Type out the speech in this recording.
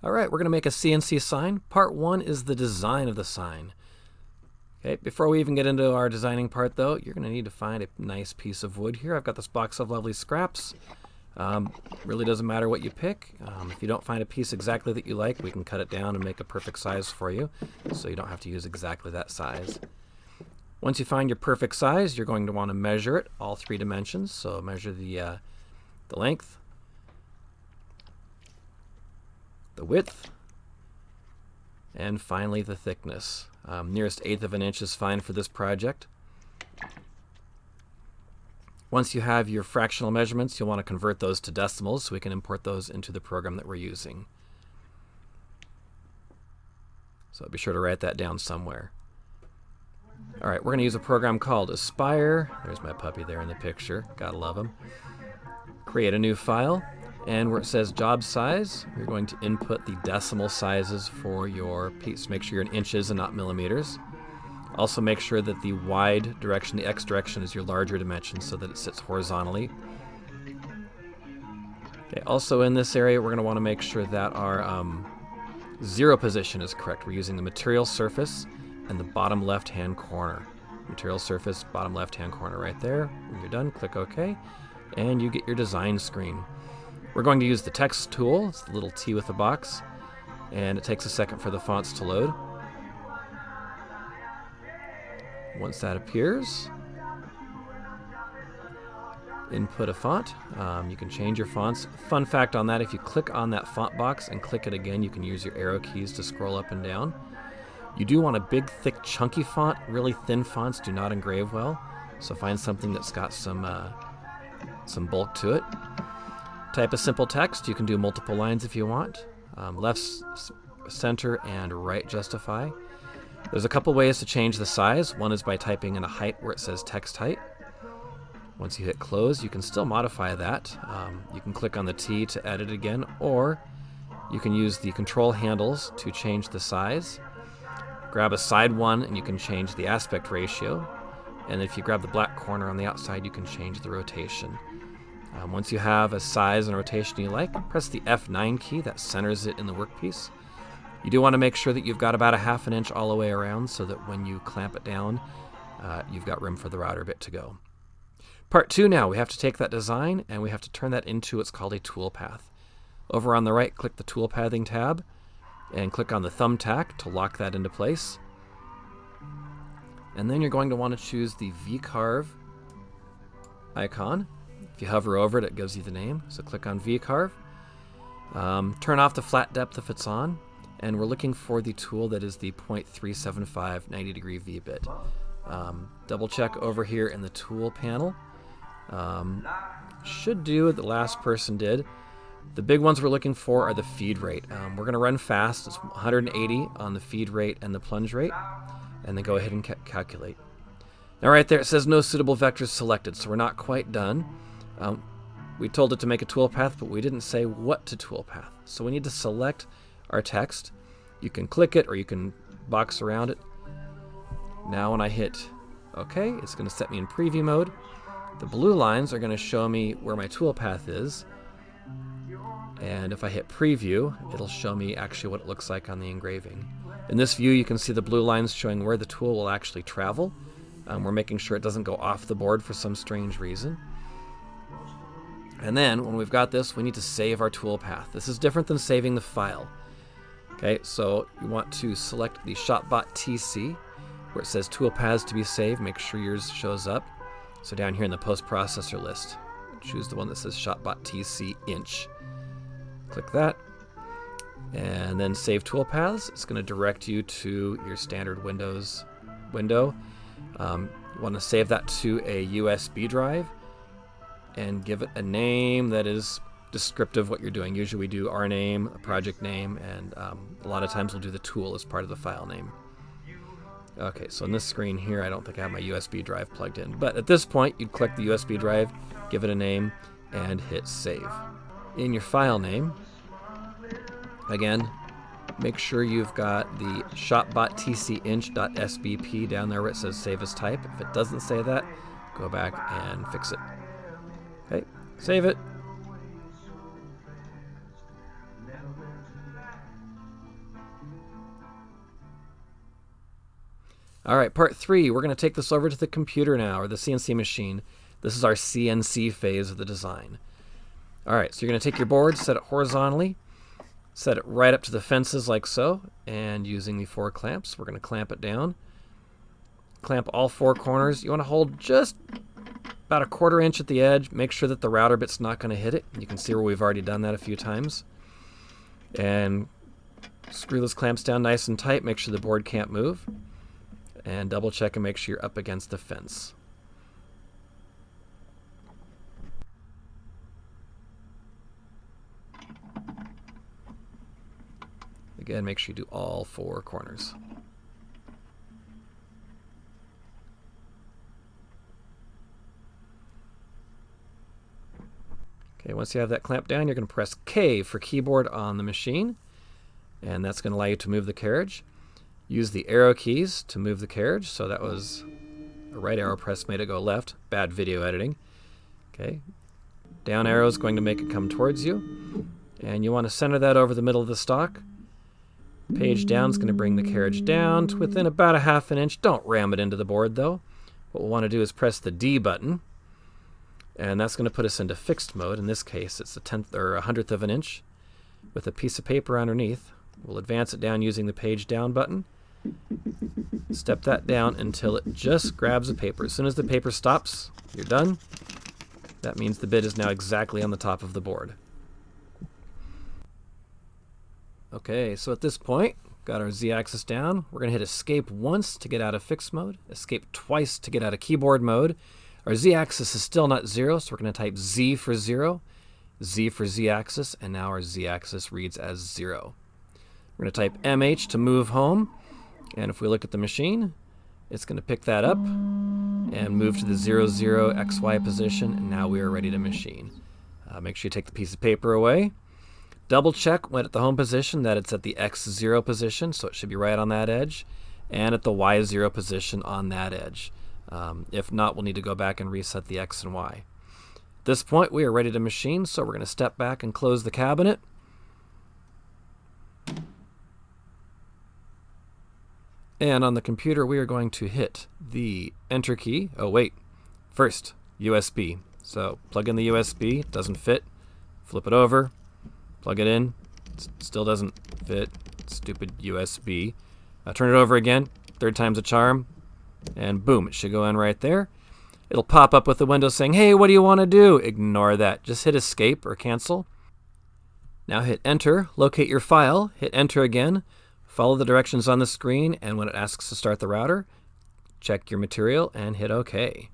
All right, we're going to make a CNC sign. Part 1 is the design of the sign. Okay, before we even get into our designing part though, you're going to need to find a nice piece of wood here. I've got this box of lovely scraps. Really doesn't matter what you pick. If you don't find a piece exactly that you like, we can cut it down and make a perfect size for you, so you don't have to use exactly that size. Once you find your perfect size, you're going to want to measure it, all 3 dimensions. So measure the length, the width, and finally the thickness. Nearest 1/8 of an inch is fine for this project. Once you have your fractional measurements, you'll want to convert those to decimals so we can import those into the program that we're using. So be sure to write that down somewhere. All right, we're going to use a program called Aspire. There's my puppy there in the picture. Gotta love him. Create a new file, and where it says job size, you're going to input the decimal sizes for your piece. Make sure you're in inches and not millimeters. Also make sure that the wide direction, the X direction, is your larger dimension so that it sits horizontally. Okay, also in this area, we're going to want to make sure that our 0 position is correct. We're using the material surface and the bottom left-hand corner. Material surface, bottom left-hand corner right there. When you're done, click OK, and you get your design screen. We're going to use the text tool. It's the little T with the box, and it takes a second for the fonts to load. Once that appears, input a font. You can change your fonts. Fun fact on that, if you click on that font box and click it again, you can use your arrow keys to scroll up and down. You do want a big, thick, chunky font. Really thin fonts do not engrave well, so find something that's got some bulk to it. Type a simple text. You can do multiple lines if you want. Left, center, and right justify. There's a couple ways to change the size. One is by typing in a height where it says text height. Once you hit close, you can still modify that. You can click on the T to edit again, or you can use the control handles to change the size. Grab a side one and you can change the aspect ratio. And if you grab the black corner on the outside, you can change the rotation. Once you have a size and rotation you like, press the F9 key. That centers it in the workpiece. You do want to make sure that you've got about 1/2 inch all the way around so that when you clamp it down, you've got room for the router bit to go. Part 2 now, we have to take that design and we have to turn that into what's called a toolpath. Over on the right, click the Toolpathing tab and click on the thumbtack to lock that into place. And then you're going to want to choose the V-Carve icon. If you hover over it, it gives you the name. So click on V-Carve. Turn off the flat depth if it's on. And we're looking for the tool that is the 0.375 90-degree V-bit. Double check over here in the tool panel. Should do what the last person did. The big ones we're looking for are the feed rate. We're going to run fast. It's 180 on the feed rate and the plunge rate. And then go ahead and calculate. Now right there it says no suitable vectors selected, so we're not quite done. We told it to make a toolpath, but we didn't say what to toolpath. So we need to select our text. You can click it or you can box around it. Now when I hit OK, it's going to set me in preview mode. The blue lines are going to show me where my toolpath is. And if I hit preview, it'll show me actually what it looks like on the engraving. In this view, you can see the blue lines showing where the tool will actually travel. We're making sure it doesn't go off the board for some strange reason. And then when we've got this, we need to save our toolpath. This is different than saving the file. Okay, so you want to select the Shopbot TC where it says toolpaths to be saved. Make sure yours shows up. So down here in the post processor list, choose the one that says Shopbot TC inch. Click that, and then save toolpaths. It's going to direct you to your standard Windows window. You want to save that to a USB drive and give it a name that is descriptive of what you're doing. Usually we do our name, a project name, and a lot of times we'll do the tool as part of the file name. Okay, so on this screen here, I don't think I have my USB drive plugged in, but at this point, you'd click the USB drive, give it a name, and hit save. In your file name, again, make sure you've got the shopbot.tcinch.sbp down there where it says save as type. If it doesn't say that, go back and fix it. Okay, save it. All right, part 3, we're going to take this over to the computer now, or the CNC machine. This is our CNC phase of the design. All right, so you're going to take your board, set it horizontally, set it right up to the fences like so, and using the 4 clamps, we're going to clamp it down. Clamp all 4 corners. You want to hold just about 1/4 inch at the edge. Make sure that the router bit's not going to hit it. You can see where we've already done that a few times. And screw those clamps down nice and tight. Make sure the board can't move. And double check and make sure you're up against the fence. Again, make sure you do all 4 corners. Okay, once you have that clamped down, you're going to press K for keyboard on the machine, and that's going to allow you to move the carriage. Use the arrow keys to move the carriage, so that was a right arrow press made it go left. Bad video editing. Okay, down arrow is going to make it come towards you, and you want to center that over the middle of the stock. Page down is going to bring the carriage down to within about 1/2 inch. Don't ram it into the board though. What we'll want to do is press the D button, and that's going to put us into fixed mode. In this case, it's 1/10 or 1/100 of an inch with a piece of paper underneath. We'll advance it down using the page down button. Step that down until it just grabs the paper. As soon as the paper stops, you're done. That means the bit is now exactly on the top of the board. Okay, so at this point, got our Z-axis down. We're going to hit escape once to get out of fixed mode, escape twice to get out of keyboard mode. Our Z-axis is still not 0, so we're going to type Z for 0, Z for Z-axis, and now our Z-axis reads as 0. We're going to type MH to move home, and if we look at the machine, it's going to pick that up and move to the 0, 0 XY position, and now we are ready to machine. Make sure you take the piece of paper away. Double check when at the home position that it's at the X0 position, so it should be right on that edge, and at the Y0 position on that edge. If not, we'll need to go back and reset the X and Y. At this point, we are ready to machine, so we're going to step back and close the cabinet. And on the computer, we are going to hit the Enter key. Oh, wait. First, USB. So plug in the USB. Doesn't fit. Flip it over. Plug it in. Still doesn't fit. Stupid USB. Turn it over again. 3rd time's a charm. And boom, it should go in right there. It'll pop up with a window saying, hey, what do you want to do? Ignore that. Just hit escape or cancel. Now hit enter, locate your file, hit enter again, follow the directions on the screen, and when it asks to start the router, check your material and hit OK.